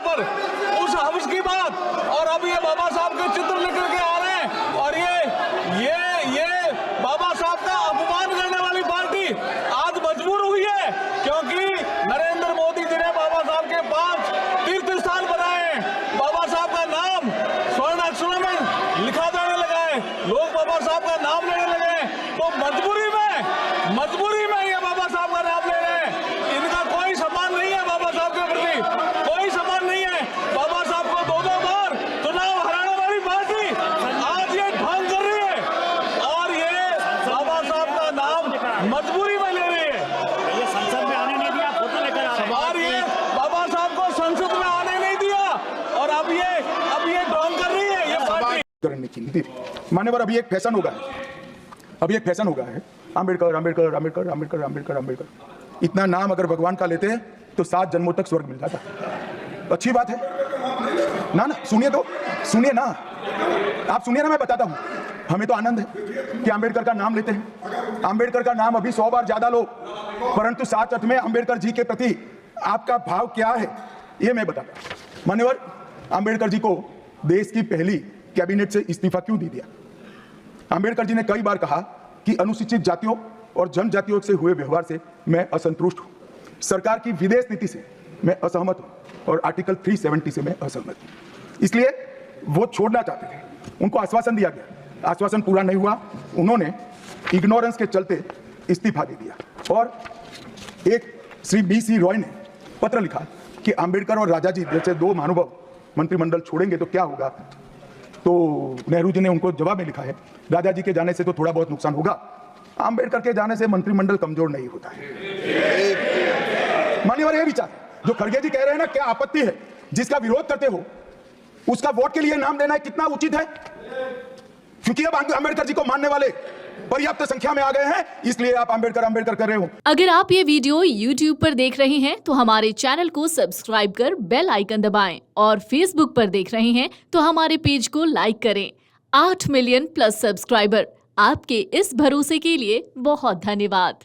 पर उस हवस की बात, और अब ये बाबा साहब के चित्र लेकर के आ रहे हैं, और ये बाबा साहब का अपमान करने वाली पार्टी आज मजबूर हुई है, क्योंकि नरेंद्र मोदी जी ने बाबा साहब के 5 तीर्थ स्थान बनाए हैं। बाबा साहब का नाम स्वर्ण अक्षरों में लिखा जाने लगा है, लोग बाबा साहब का नाम लेने लगे हैं, तो मजबूरी में ये बाबा साहब का नाम ले रहे हैं। इनका कोई सम्मान नहीं है बाबा साहब के प्रति, कोई सम्मान नहीं है। बाबा साहब को 2 बार चुनाव हराने वाली पार्टी आज ये ढोंग कर रही है, और ये बाबा साहब का नाम मजबूरी में ले रही है। ये संसद में आने नहीं दिया, फोटो लेकर आ रहे हैं। और ये बाबा साहब को संसद में आने नहीं दिया, और अब ये ढोंग कर रही है ये पार्टी। करने की नीति मान्यवर, अभी एक फैशन होगा है अंबेडकर अंबेडकर अंबेडकर अंबेडकर अंबेडकर अंबेडकर। इतना नाम अगर भगवान का लेते हैं तो 7 जन्मों तक स्वर्ग मिल जाता। अच्छी बात है ना? सुनिए ना, आप सुनिए ना, मैं बताता हूं। हमें तो आनंद है कि अंबेडकर का नाम लेते हैं। अंबेडकर का नाम अभी 100 बार ज्यादा लो, परंतु साथ अर्थ में अंबेडकर जी के प्रति आपका भाव क्या है ये मैं बताता हूं। मान्यवर, अंबेडकर जी को देश की पहली कैबिनेट से इस्तीफा क्यों दे दिया? अंबेडकर जी ने कई बार कहा कि अनुसूचित जातियों और जनजातियों से हुए व्यवहार से मैं असंतुष्ट हूं, सरकार की विदेश नीति से मैं असहमत हूं, और आर्टिकल 370 से मैं असहमत हूं। इसलिए वो छोड़ना चाहते थे। उनको आश्वासन दिया गया, आश्वासन पूरा नहीं हुआ, उन्होंने इग्नोरेंस के चलते इस्तीफा दे दिया। और एक श्री BC रॉय ने पत्र लिखा कि अंबेडकर और राजा जी जैसे 2 महानुभाव मंत्रिमंडल छोड़ेंगे तो क्या होगा। तो नेहरू जी ने उनको जवाब में लिखा है, राजा जी के जाने से तो थोड़ा बहुत नुकसान होगा, अंबेडकर के जाने से मंत्रिमंडल कमजोर नहीं होता है। मान्यवर, ये विचार जो खड़गे जी कह रहे हैं ना, क्या आपत्ति है? जिसका विरोध करते हो उसका वोट के लिए नाम देना कितना उचित है? क्योंकि अब अंबेडकर जी को मानने वाले पर्याप्त संख्या में आ गए हैं, इसलिए आप अंबेडकर कर रहे हो। अगर आप ये वीडियो YouTube पर देख रहे हैं तो हमारे चैनल को सब्सक्राइब कर बेल आइकन दबाएं, और Facebook पर देख रहे हैं तो हमारे पेज को लाइक करें। 8 मिलियन प्लस सब्सक्राइबर, आपके इस भरोसे के लिए बहुत धन्यवाद।